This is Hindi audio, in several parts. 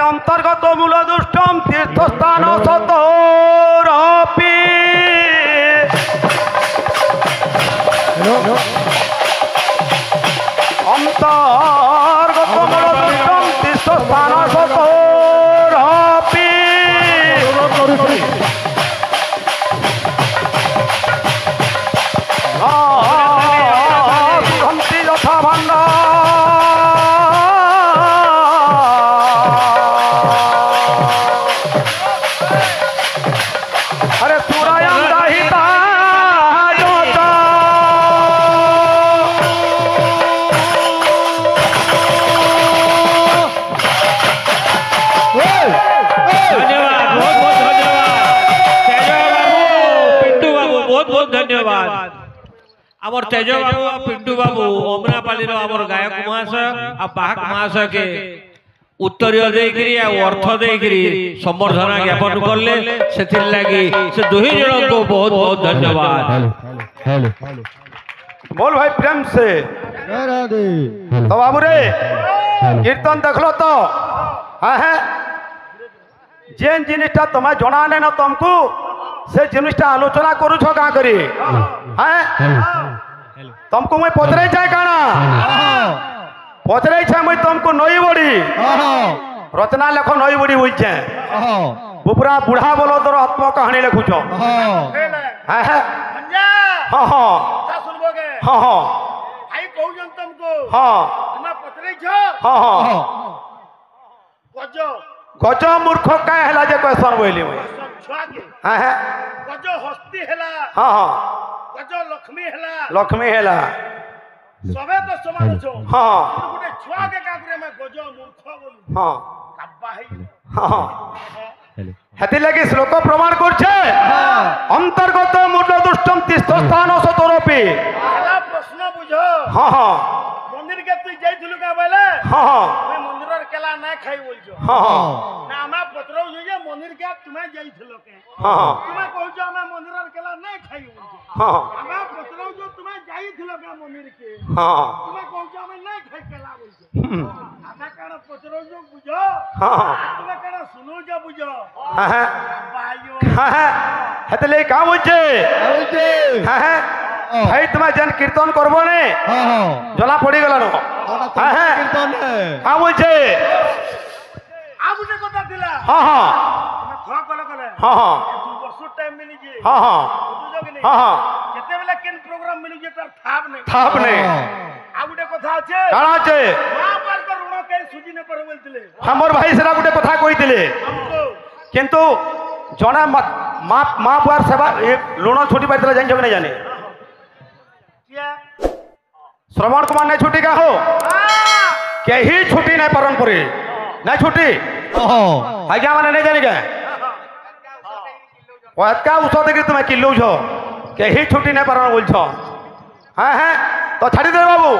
अंतर्गत मूल दुष्टम तीर्थस्थान सतोरपि अंतर्गत मूल दुष्टम तीर्थस्थान सतोरपि यथा भंडा आमर तेज बाबू पिंटू बाबू अमरापाली आमर गायक महाशय आ बाहक महाशय के उत्तरीय देकरी अर्थ देकरी संबर्धना ज्ञापन करले सेथिर लागि से दुही जन को बहुत बहुत धन्यवाद। बोल भाई प्रेम से तो बाबू रे कीर्तन देखलो तो हाँ जेन जिनिसटा तुम्हें जना ने ना तुमको से जिनिसटा आलोचना करू छो का करी हैं तुमको मैं पचरे जाए काना पचरे छे मैं तुमको नई बड़ी रचना लेखो नई बड़ी हुई छे बुपरा बुढ़ा बोलो तो आत्मा कहानी लिखु छो हैं हाँ हाँ हाँ हाँ भाई कहू जन तुमको हाँ तुम्हें पचरे छो हाँ हाँ गजो गज मूर्ख का हला जे क्वेश्चन बोली मैं छुआ के हाँ हाँ गजो हस्ती हेला हाँ हाँ गजो लक्ष्मी हेला लक्ष्मी हेला सबे तो समान छो हाँ गुटे छुआ के का करे मैं गजो मूर्ख बोलू हाँ काब्बा है हाँ हेति लगी श्लोक प्रमाण करछे अंतर्गत मूल दुष्टम तीर्थस्थान सतोरपि पहला प्रश्न बुझो हाँ हाँ मंदिर के तू जाइथिलु का बोले हाँ हाँ मैं मंदिर केला ना खाई बोलछो हाँ हाँ ना हमें पत्रौ जे मंदिर के तुम्हें जाइथिलु के हाँ तुम्हें कहू हमें मंदिर केला ना खाई बोलछो हाँ हमें पत्रौ जो तुम्हें जाइथिलु के मंदिर के हाँ तुम्हें कहू हमें ना खाई केला बोलछो आधा काना पत्रौ जो बुझो हाँ तुम्हें काना सुनो जो बुझो हाँ बायो हाँ हेति लगी का बोलछे हाँ भाई तुम्हें जन कीर्तन करबो ने जला पड़ी गला नो हाँ का बोलछे आ गुटे कथा दिला हाँ हाँ तुम्हें खा कले हाँ हाँ 2 वर्ष टाइम मिली जे हाँ हाँ बुझो कि नहीं हाँ हाँ केते बेला केन प्रोग्राम मिली जे तार थाप नहीं थाप ने आ गुटे कथा আছে काना छे महाभारत का ऋण के सुजी ने पर बोलतिले हमर भाई सेरा गुटे कथा कहितिले हमको किंतु जणा माँ बुआर सेवा लुण छुटी पाइला जान नहीं जाने क्या श्रवण कुमार नहीं छुटी का हो कहीं छुटी नहीं पारन परे नहीं छुटी आज्ञा माने नहीं जानी क्या का उस देखिए तुम्हें किलो छो कहीं छुटी नहीं पारन बोल छो हाँ हाँ तो छाड़ी दे बाबू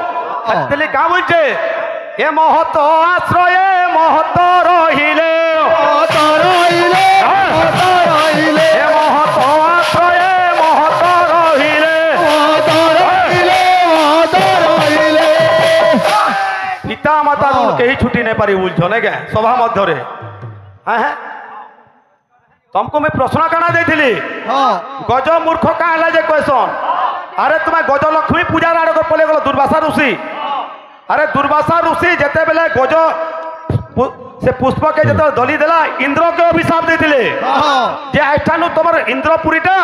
दिल्ली का बोलছে ए महत आश्रय महत रहिले पिता माता कहीं छुट्टी नहीं पारी बोल छो क्या सभा मध्य हाँ तुमको मैं प्रश्न काना देथिली गज मूर्ख का जे क्वेश्चन अरे तुम्हें गज लक्ष्मी पूजा आड़ पले गल दुर्वासा ऋषि अरे दुर्वासा ऋषि जिते बेले गज से पुष्प के जो दली देला इंद्र के अभिशाप देते जे आइठानु तुम इंद्रपुरीटा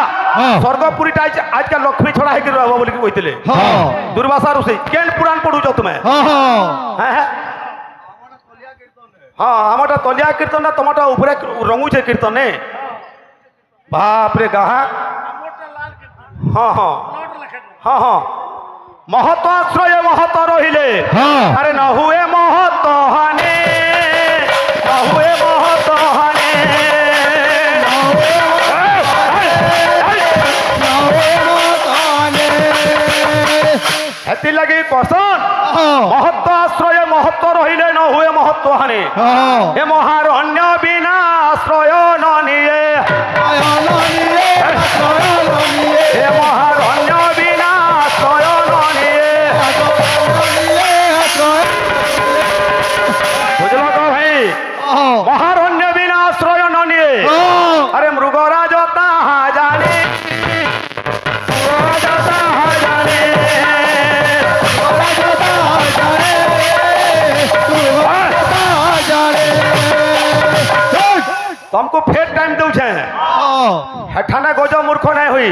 स्वर्गपुरीटा आज का लक्ष्मी छड़ा है रहो बोल कहते दुर्वासा ऋषि केन पुराण पढ़ुच तुम्हें हाँ आमटा तलिया कीर्तन तुमटा ऊपर रंगुचे कीर्तन ने बाप रे गाहा हाँ हाँ हाँ हाँ महत्व आश्रय महत्व रहिले अरे न हुए महत्व हाने न हुए महत्व हाने हेती लगी पसंद महत्व आश्रय महत्व रहिले न हुए महत्व हाने हे महारण्य बिना आश्रय न निये हे महारण्य बिना आश्रय न निये बुझल तो भाई মহারণ্য বিনা আশ্রয় নিয়ে আরে মৃগরাজ তাহা জানে মৃগরাজ তাহা জানে মৃগরাজ তাহা জানে মৃগরাজ তাহা জানে तुमको फेर टाइम दौ छे हेठाने गज मूर्ख नहीं हुई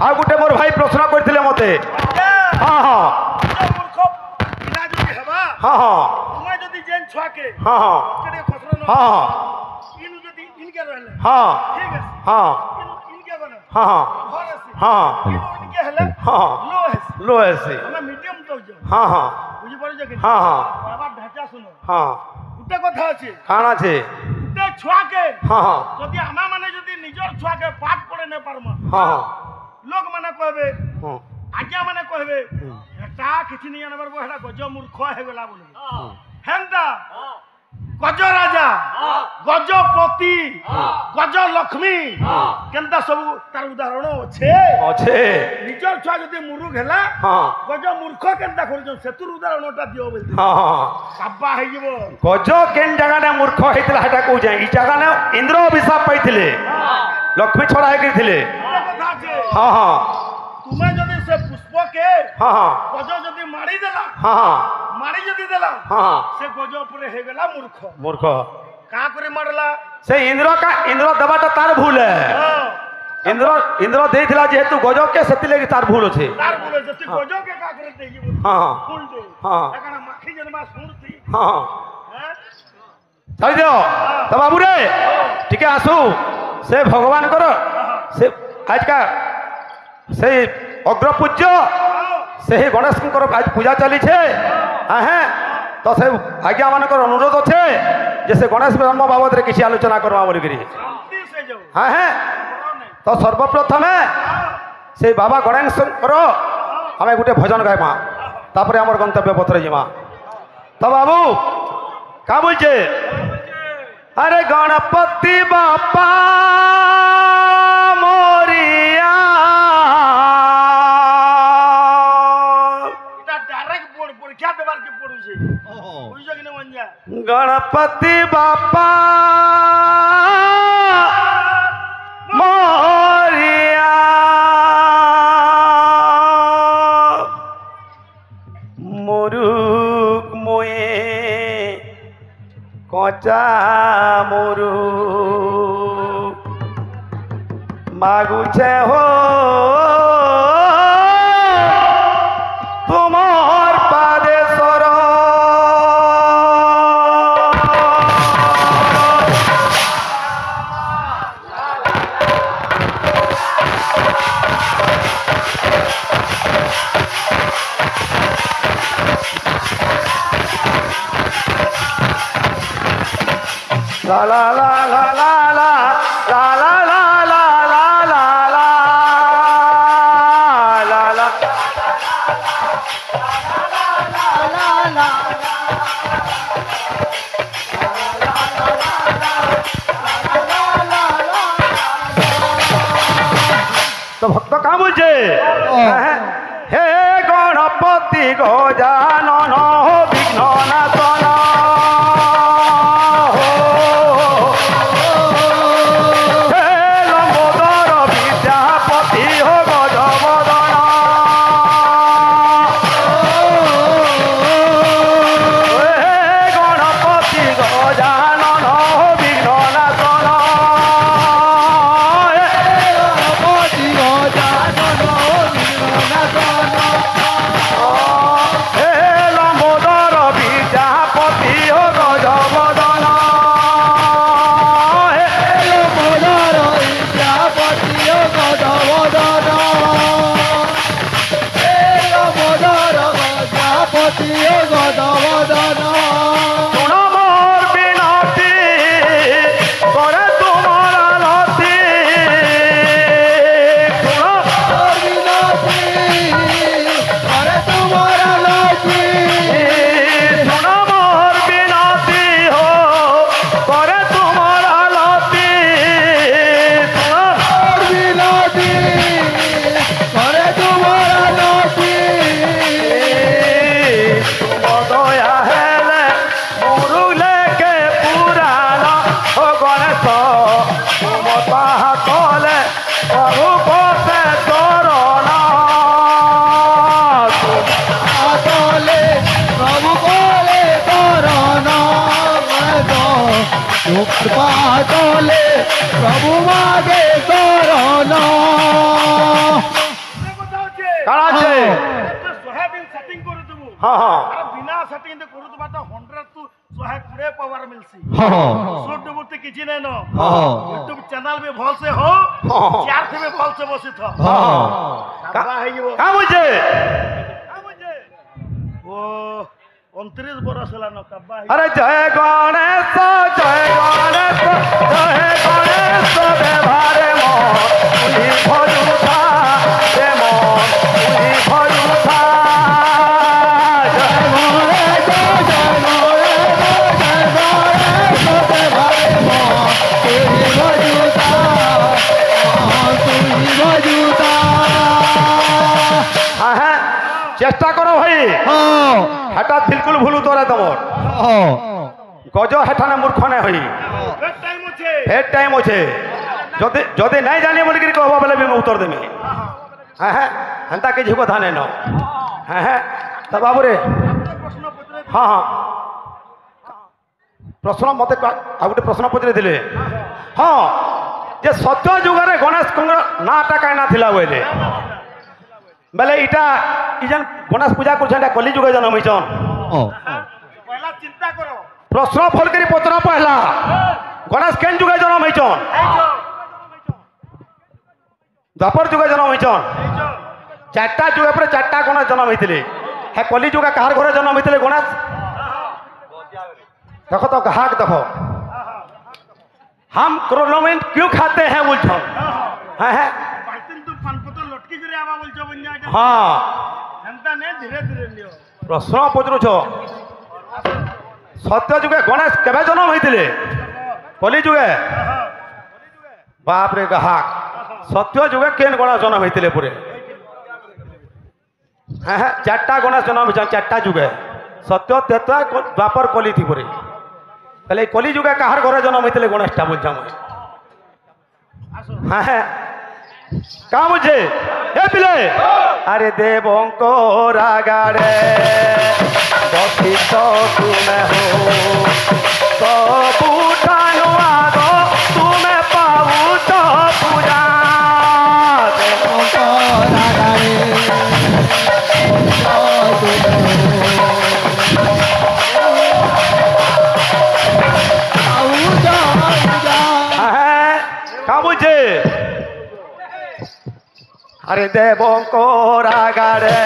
आ गुटे मोर भाई प्रश्न करथिले मते हां हां मूर्ख पिला जदी हेबा हां हां तुमे जदी जेन छुआ के हां हां केडे खसरो न हां इनु जदी इनके रहले हां ठीक है हां इनके बने हां हां इनके हेले हां लो है लो ऐसे हमें मीडियम तो जो हां हां बुझी पड़ो जे कि हां हां बाबा ढाचा सुनो हां गुटे কথা আছে खाना छे गुटे छुआ के हां हां যদি আমা মানে যদি নিজর ছুয়া के পাঠ পড়ে না পারমা हां हां লোক মানে কইবে हां আজ্ঞা মানে কইবে এটা কিছু নি জানবার বো এটা গজ মূর্খ হয়ে গলা বলে হেন্দা গজ রাজা গজপতি গজ লক্ষ্মী কেনতা সব তার উদাহরণ আছে আছে নিজর ছুয়া যদি মুরুখ হেলা हां গজ মূর্খ কেনতা করছ সেতুর উদাহরণটা দিও বলতে हां हां কাব্বা হই যাব गज केन जगह ने मूर्ख होइतला हेटा कहू जाय ई जगह ने इंद्र अभिशाप पाइथिले लक्ष्मी छड़ा हे थिले কথা আছে हां हां তুমি যদি সে পুষ্পকে हां हां গজ যদি মারি দেলা हां हां মারি যদি দেলা हां সে গজ উপরে হয়ে গেলা মূর্খ मूर्ख কা করে মারলা से इंद्र दबाटा तार भूल है इंद्र देथिला जेहेतु गज के सेति लगी तार भूल अछि তার বলে যে তুই গজকে কা করে দেই দিব हां ফুল দে हां এখানে মাখি জন্মা শুনতি हां হ্যাঁ चल दियो तो बाबू रे ठीक है आसू से भगवान करो से आज का से अग्रपूज्य से ही गणेश आज पूजा चली छे हैं तो से आज्ञा मान अनुरोध अच्छे जैसे गणेश ब्रह्म बाबद रे किसी आलोचना करवा बोली करी শান্তি সে যাও हाँ हैं বড় নাই तो सर्वप्रथम से बाबा गणेश करो हमें गोटे भजन गायमा तापर आमर गंतव्य पत्र जीमा तो बाबू का बोलचे अरे गणपति बापा मोरिया এটা ডাইরেক্ট বোর্ড পরীক্ষা দেবার কি পড়ুছে বুঝছো কি না মঞ্জা गणपति बापा मोरिया मुरुक मोए कचा मुरुक मागुछे हो তোমার পাদে সর লা লা লা লা লা লা লা লা লা লা লা লা লা লা লা तो भक्त का बोलছে হে গণপতি গজানন বিঘ্ন নাশন হে লম্বোদর বিদ্যাপতি হো গজবদন হে গণপতি গজানন বিঘ্ন নাশন হে কৃপা তলে প্রভু মাগে শরণ কারা আছে সোয়াবিন সেটিং করে দেবো হ্যাঁ হ্যাঁ আর বিনা সেটিং দে করে দেবা তো 100 টু 120 পাওয়ার মিলছি হ্যাঁ সুট দেবতে কিছু নাই ন হ্যাঁ ইউটিউব চ্যানেল মে ভলসে হো চার থেকে ভলসে বসে থ হ্যাঁ কাবা হই যাব কা বলছে ও 29 বরস হলা ন কাবা হই আরে জয় গণেশ জয় গণেশ জয় গণেশ ব্যবহারে মনি ভজুথা রে মনি ভজুথা জয় গণেশ জয় হ্যাঁ চেষ্টা করো ভাই হেটা বিলকুল ভুল উত্তরে তোমার গজ হেঠানে মূর্খ নে হই ফের টাইম আছে ফের টাইম আছে যদি যদি নাই জানি বলি কি কহবা বলে আমি উত্তর দেমি হ্যাঁ হ্যাঁ হেন্তা কিছু কথা নেই ন হ্যাঁ হ্যাঁ তা বাবুরে প্রশ্ন পত্রে হ্যাঁ হ্যাঁ প্রশ্ন মতে আর গোটে প্রশ্ন পচারিলে হ্যাঁ যে সত্য যুগরে গণেশ নাটা কাই না লা বলে বেলে ইটা ইজন গণেশ পূজা করছেন এটা কলি যুগে জন্ম হয়েছন পয়লা চিন্তা করো প্রশ্ন ফল করে পত্র পহলা গণেশ কেন যুগে জন্ম হয়েছন দ্বাপর যুগে জন্ম হয়েছন চারটা যুগে পরে চারটা গণেশ জন্ম হয়েছিলে হ্যাঁ কলি যুগে কাহার ঘরে জন্ম হয়েছিলে গণেশ देखो तो ग्राहक देखो हम क्रोनोमेंट क्यों खाते हैं बोलछन हाँ है বালতিন তো পান পত্র লটকি করে আবা বলছো বন্যা এটা हाँ হেনতা নে ধীরে ধীরে নিও प्रश्न पचरुछ सत्य जुगे गणेश केबे जन्म होइतिले कली जुगे बाप रे ग्राहक सत्य जुगे केन गणेश जन्म होइतिले पुरे हाँ हाँ चारटा गणेश जन्म होइछन चारटा जुगे सत्य तेता द्वापर कली थी पुरे তাহলে এই কলি যুগে কাহার ঘরে জন্ম হইতিলে গণেশটা বলছাম হ্যাঁ হ্যাঁ কা বুঝে এ পিলে আরে দেবঙ্ক রাগারে বসিত তুমি হো সবুঠানো আগ তুমি পাউছ পূজা দেবঙ্ক রাগারে বুঝে আরে দেবঙ্ক রাগারে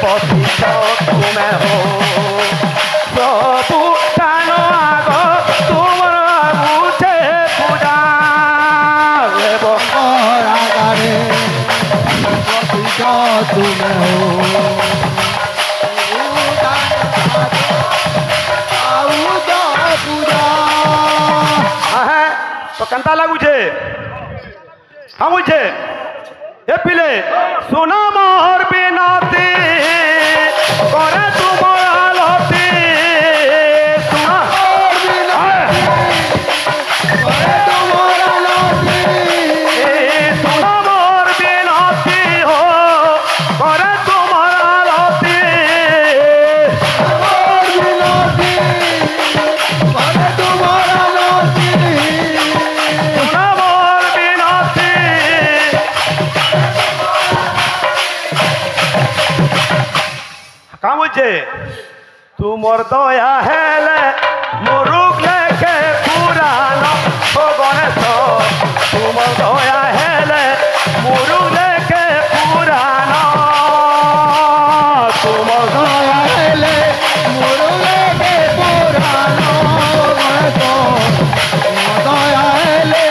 বসিত তুমি হো প্রভু টানো আগ তোমার বুঝে পূজা দেবঙ্ক রাগারে বসিত তুমি হো तो कंता लगुचे हम बुझे ए पिले सोना मोहर बिनाती करे तुम आलती सोना मोहर बिनाती करे तुम आलती सोना मोहर बिनाती हो करे तुम आलती मोहर बिनाती करे तुम आलती का बुझे तुमर दया हेले मोरुक लेके पुराण हो गणेश तुमर दया हेले मोरुक लेके पुराण तुमर दया हेले मोरुक लेके पुराण गणेश तुमर दया हेले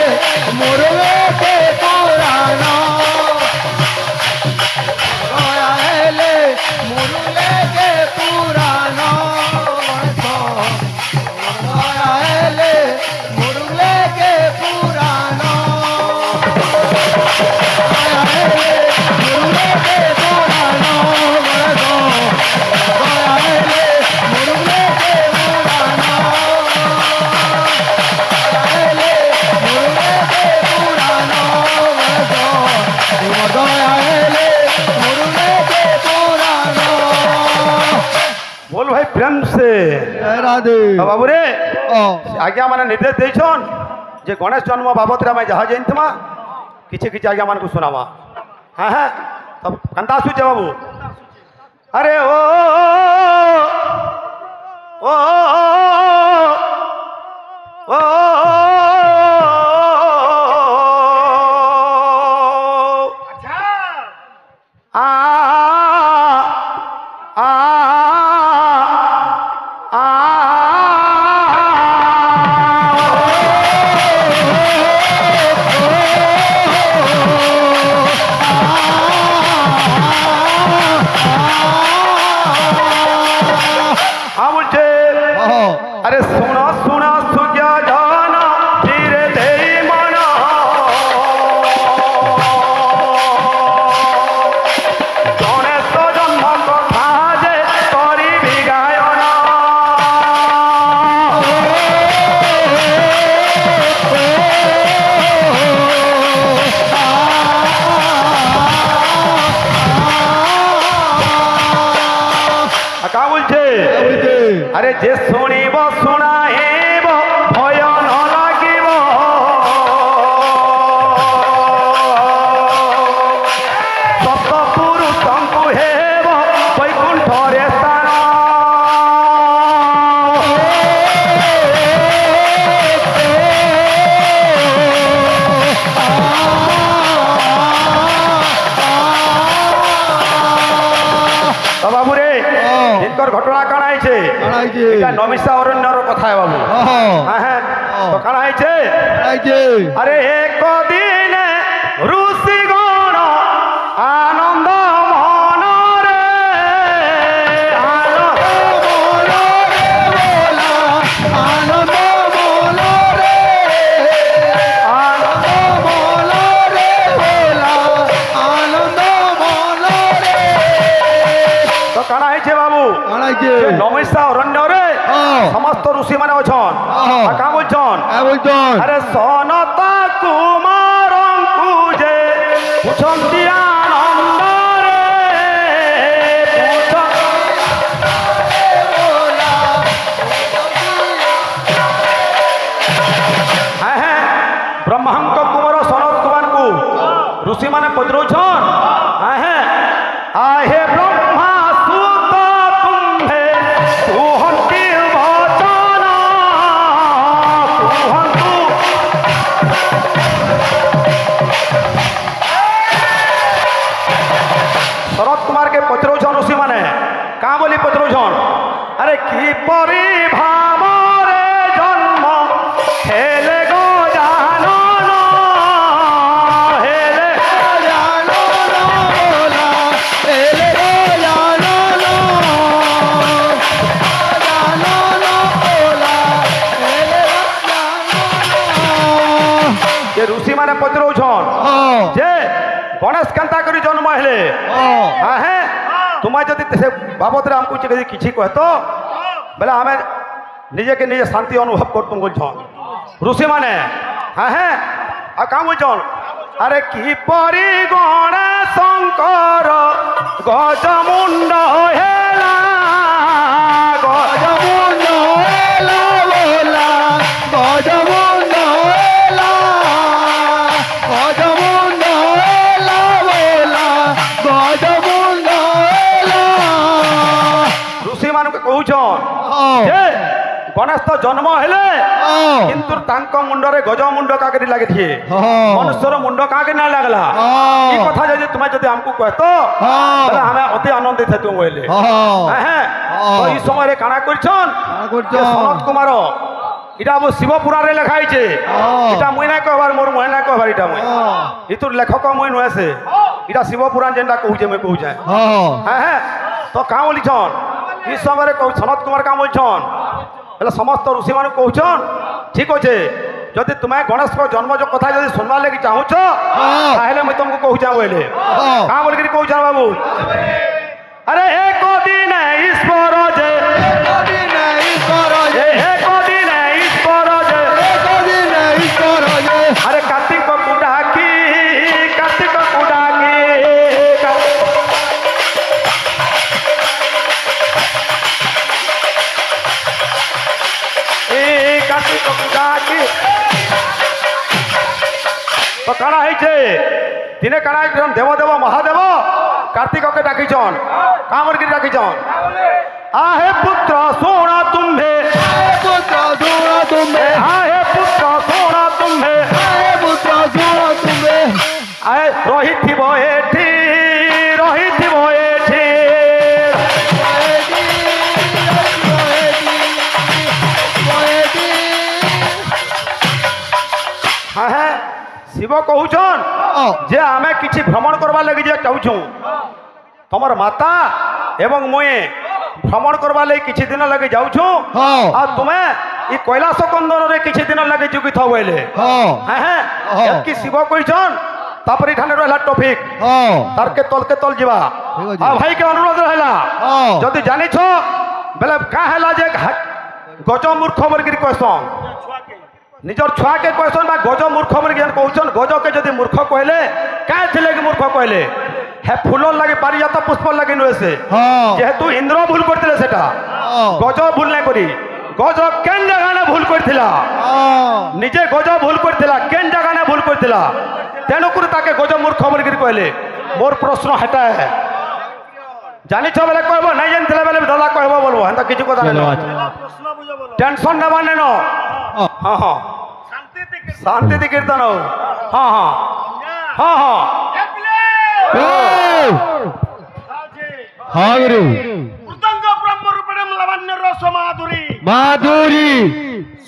मोरुक लेके पुराण दया हेले मोरुक लेके पुराण दया हेले मोरुक लेके पुराण दया हेले मोरुक लेके पुराण दया हेले मोरुक लेके पुराण दया हेले मोरुक लेके पुराण तुम दया हेले मोरुक लेके पुराण बोल भाई प्रेम से राधे बाबू रे आज्ञा माने निर्देश देछन जे गणेश जन्म बाबद रे जहाँ जानथमा किछि किछि आज्ञा मान को सुनावा। हाँ हाँ तब कंता सुचे बाबू। अरे ओ ओ ओ आ आ अरे सुना सुना सुजा जाना धीरे दे मना गणेश जन्म कथा जे करी गायना का बोलছে अरे जे शुणिब शुणाइब भय न लागिब सत पुरुषଙ୍କୁ हेब वैकुंठरे स्थान बाबू रे इनकर घटना काना आइछे এটা নমিষা অরণ্যর কথা বাবু। হ্যাঁ হ্যাঁ তো কানা আইছে আরে একদিন ঋষি গণ আনন্দ মনরে তো কানা আইছে বাবু নমিষা অরণ্যরে সমস্ত ঋষি মানে অছন কা বলছন আরে সনতা কুমারঙ্কু যে পুছন্তি আনন্দরে হ্যাঁ হ্যাঁ ব্রহ্মাঙ্ক কুমার সনত কুমারଙ୍କୁ ঋষি মানে পচরুছন। হ্যাঁ হ্যাঁ আহে ব্রহ্মা সুত তুম্ভে কুহন্তি বচন কুহন্তু শরৎ কুমারকে পচরুছন ঋষি মানে কা বলি পচরুছন আরে কি পরি ভাবরে জন্ম হেলে গো জানন হেলে যে ঋষি মানে পচরুছন যে গণেশ কেন্তা করে জন্ম হেলে। হ্যাঁ হ্যাঁ তোমায় যদি সে বাবদরে আমি যদি কিছু কহত বেলে আমি নিজেকে নিজে শান্তি অনুভব করতুম বলছন ঋষি মানে। হ্যাঁ হ্যাঁ আর কা বলছন আরে কি পরি গণেশঙ্কর গজমুণ্ড হেলা গজমুণ্ড হেলা বলা গজমুণ্ড হেলা গজমুণ্ড হেলা বলা গজমুণ্ড হেলা ঋষি মানুষ কହୁছন যে গণেশ তো জন্ম হেলে কিন্তু তাঙ্ক মুন্ডরে গজ মুন্ড কাকে লাগিছে মনুষ্যর মুন্ড কাকে না লাগলা এই কথা যদি তুমি যদি আমকু কহত তাহলে আমি অতি আনন্দিত হেতু বলে। হ্যাঁ হ্যাঁ তো এই সময় কানা করছন সনত কুমার এটা আমার শিব পুরাণে লেখা হয়েছে। এটা মুই না কহবার মোর মুহে না কহবার এটা মুই ইতুর লেখক মুই নুয়েছে এটা শিব পুরাণ যেটা কହୁছে মুই কହୁছে। হ্যাঁ হ্যাঁ তো কা বলিছন এই সময় সনত কুমার কা বলছন বলে সমস্ত ঋষি মানে কହୁছন ঠিক আছে যদি তুমি গণেশ জন্ম কথা যদি শুনবার লাগি চাহুছ তাহলে মুই তোমাকে কହୁছা বলে কা বলি কହୁছ বাবু আরে এক দিন ঈশ্বর যে अरे कार्तिक को डाकी कार्तिक को डाकी তো কাଣା হয়েছে দিনে কাଣା একজন দেবদেব মহাদেব কার্তিককে ডাকিছন কামরকে ডাকিছন आहे पुत्र सोना तुम्हे पुत्र सोना तुम्हे आहे पुत्र सोना तुम्हे पुत्र सोना तुम्हे आहे रहिथिबो एठी रहिथिबो एठी आहे शिव कहउछन जे आमे किछि भ्रमण करबा लागि जे चाहूछु तमर माता एवं मोए भ्रमण करवा लगे किछि दिन लगे जाउछु आ तुमे ई कैलाश कंदन रे किछि दिन लगे जुगी थौ बोले हैं कि शिव कहिछन तापरे ठाने रहला टॉपिक तारके तल जिबा आ भाई के अनुरोध रहला जदी जानि छ बेले का हैला जे गज मूर्ख वर्ग क्वेश्चन निजर छुआ के क्वेश्चन बा गज मूर्ख वर्ग कहउछन गज के जदी मूर्ख कहले का थिले कि मूर्ख कहले हे फूल लगे पारिजात पुष्प लगे नुए से जेहेतु इंद्र भूल करथिले सेटा गज भूल नै करी गज केन जगह ने भूल करथिला निजे गज भूल करथिला केन जगह ने भूल करथिला तेनु कुर ताके गज मूर्ख वर्ग कहले मोर प्रश्न हेटा है जानि छ बेले कहबो नै जानथिला बेले दादा कहबो बोलबो हंता किछु কথা नै प्रश्न बुझो बोलो टेंशन नेबा नै न हां हां शांति दी कीर्तन हो हां हां हां हां हाँ गुरु मृदंग ब्रह्म रूपेण लावण्य रस माधुरी माधुरी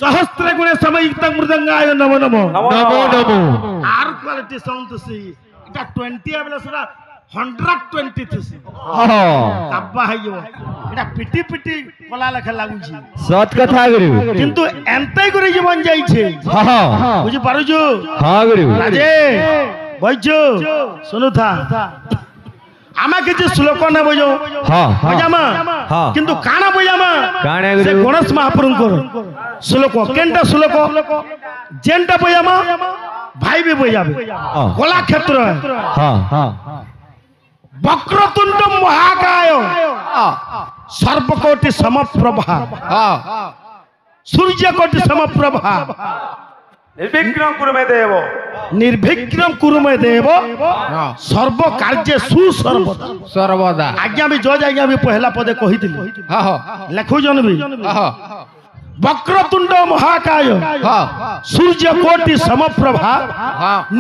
सहस्त्र गुणे समयुक्त मृदंगाय Namo Namo Namo Namo are quality sound से এটা 20 आबला सेरा 120 थसी काबा हाइयो এটা पिटी पिटी কলা লেখা লাগুছি सत कथा गुरु কিন্তু এনতাই করে জীবন যাইছে हाँ বুঝি পারুছো हाँ गुरु রাজে বইছো শুনো থা আমা কিছু শ্লোক না বইছো हाँ বজামা हाँ কিন্তু কানা বজামা কানা সে গুরু গণেশ মহাপ্রভুঙ্কর শ্লোক কেনটা শ্লোক যেনটা বজামা ভাই বি বজাবে কলা ক্ষেত্র हाँ हाँ বক্রতুণ্ড মহাকায় সর্বকোটি সমপ্রভা সূর্যকোটি সমপ্রভা निर्विघ्नं कुरु मे देव निर्विघ्नं कुरु मे देव सर्व कार्य सुसर्वदा सर्वदा आज्ञा भी जज आज्ञा भी पहला पदे कहिथिली लेखु जन भी वक्रतुंड महाकाय सूर्य कोटि समप्रभा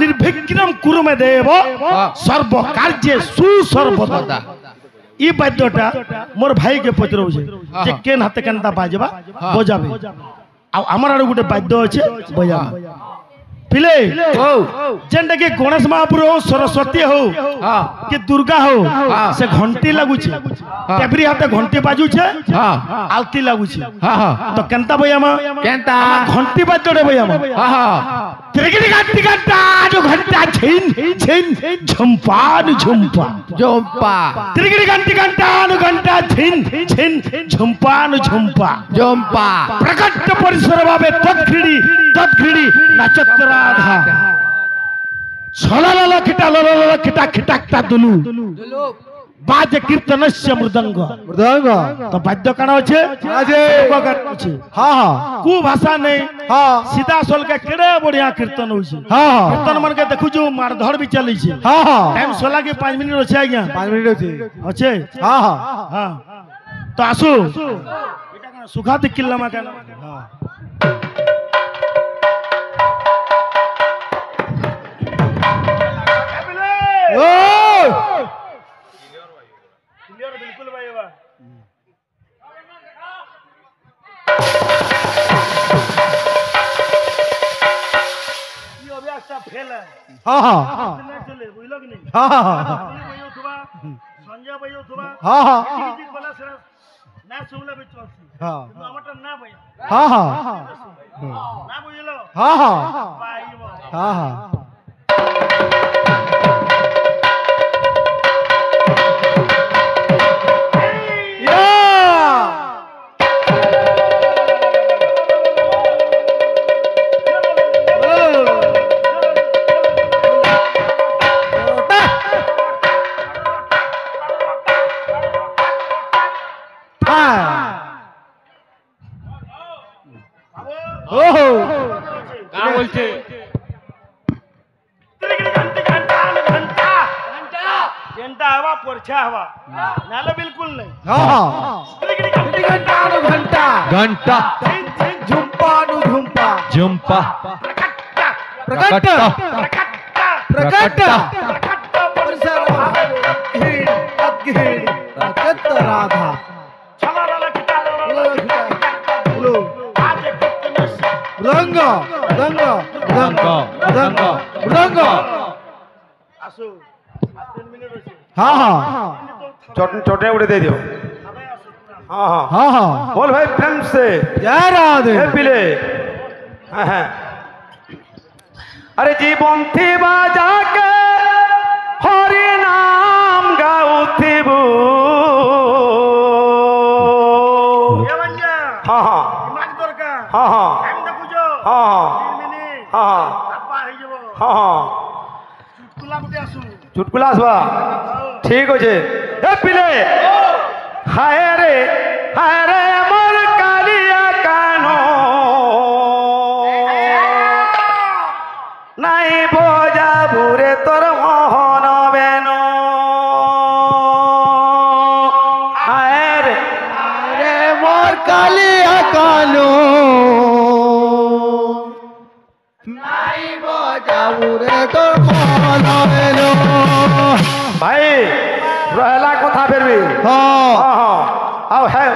निर्विघ्नं कुरु मे देव सर्व कार्य सुसर्वदा ई वाद्यटा मोर भाई के पचरौ छे जे केन हाथे केनता बाजबा बजाबे आ हमर आड़ गुटे वाद्य अच्छे बजा पिले जेनटा कि गणेश महाप्रभु हो सरस्वती हो कि दुर्गा हो से घंटी लगुचे टेबरी हाथे घंटी बाजुचे आलती लगुचे तो केनता बयामा केनता घंटी बाजडे बयामा त्रिगिरी घंटी घंटा जो घंटा छिन छिन झंपान झंपा जोम्पा त्रिगिरी घंटी घंटा नु घंटा छिन छिन झंपान झंपा जोम्पा प्रकट परिसर भावे तत्घिड़ी नाचत राधा छलाला किटा खिटा खिटाकता दुलु बाजे कीर्तनस्य मृदंग मृदंग तो वाद्य काना अछि आजे हां हां कु भाषा नै हां सीधा सोल के केड़े बढ़िया कीर्तन होई छै हां कीर्तन मन के देखु जो मारधड़ भी चलै छै हां हां टाइम सोला के 5 मिनट अछि आज्ञा 5 मिनट अछि हां हां हां तो आसु एटा काना सुखा दिक्किल्ला मा काना ओ क्लियर बिल्कुल भाई बा ये अभ्यास सा फेल है हां हां नहीं चले बुझलो कि नहीं हां हां भाइयो थवा संजय भाइयो थवा हां हां किसी चीज बोला से ना सुनले भी चलसी हां हमटा ना भैया हां हां ना बुझलो हां हां भाई हां हां घंटा हवा परीक्षा हवा नाले बिल्कुल नहीं हाँ हाँ घंटा घंटा घंटा झुंपा नु झुंपा झुंपा प्रकट प्रकट परिसर घीड़ अघीड़ प्रकट राधा छला वाला लो आज एक रंग रंग रंग रंग रंग आसो 3 मिनट होছে हाँ हाँ छोटे उड़े दे दियो हाँ हाँ हाँ हाँ बोल भाई प्रेम से जय राधे हे पिले हाँ हाँ अरे जीवन थी बाजा के हरि नाम गाउथिबू ये बंजा हाँ हाँ दिमाग दरकार हाँ हाँ टाइम देखुजो हाँ हाँ 3 मिनिट हाँ আপা হই যাব हाँ हाँ চুটকুলা গুটে আসু चुटकुला आसवा ठीक होचे हे पिले हाय रे मोर कालिया कानो নাই বোঝা বুরে তোর মোহন বেন হায় রে रे मोर कालिया कानो नाई बजाऊ रे तो मन बेलो ভাই রহলা কথা ফেরবি हाँ হ্যাঁ হ্যাঁ আও হ্যাঁ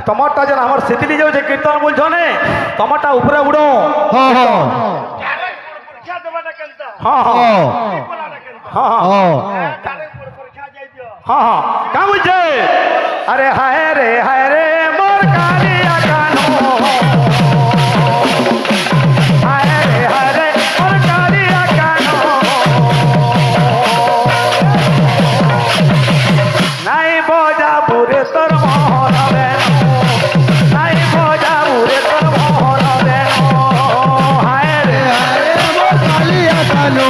তোমারটা যেন আমার সিতিলি যাচ্ছে কীর্তন বলছো নে তোমারটা উপরে উড়ো हाँ हाँ পরীক্ষা দেবাটা কেনতা হ্যাঁ হ্যাঁ हाँ বলাটা কেনতা হ্যাঁ হ্যাঁ हाँ তারে পরীক্ষা যাই দিও हाँ हाँ क्या बुझे अरे हाय रे मोर कालिया कानो हाय रे मोर कालिया कानो নাই বোঝা বুরে তোর মোহন বেন নাই বোঝা বুরে তোর মোহন বেন হায় রে रे मोर कालिया कानो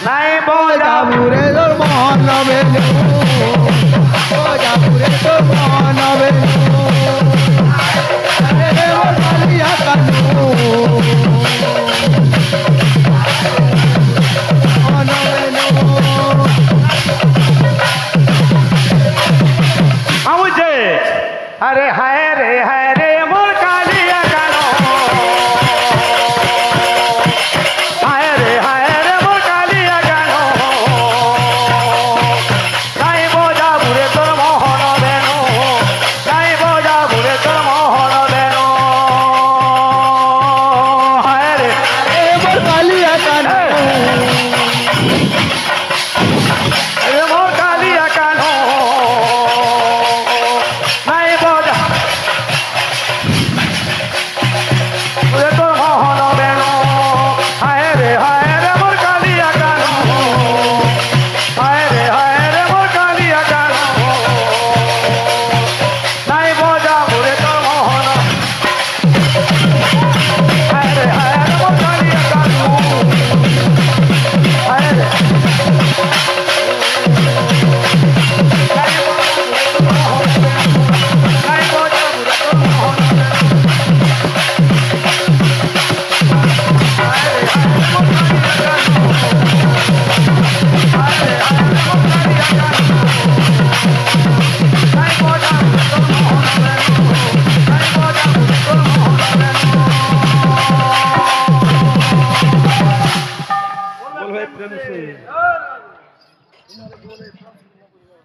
নাই বোঝা जाबुरे तो मन बेलो जाबुरे तो मन बेलो रे मोर कालिया कानो मन बेलो বুঝে अरे हाय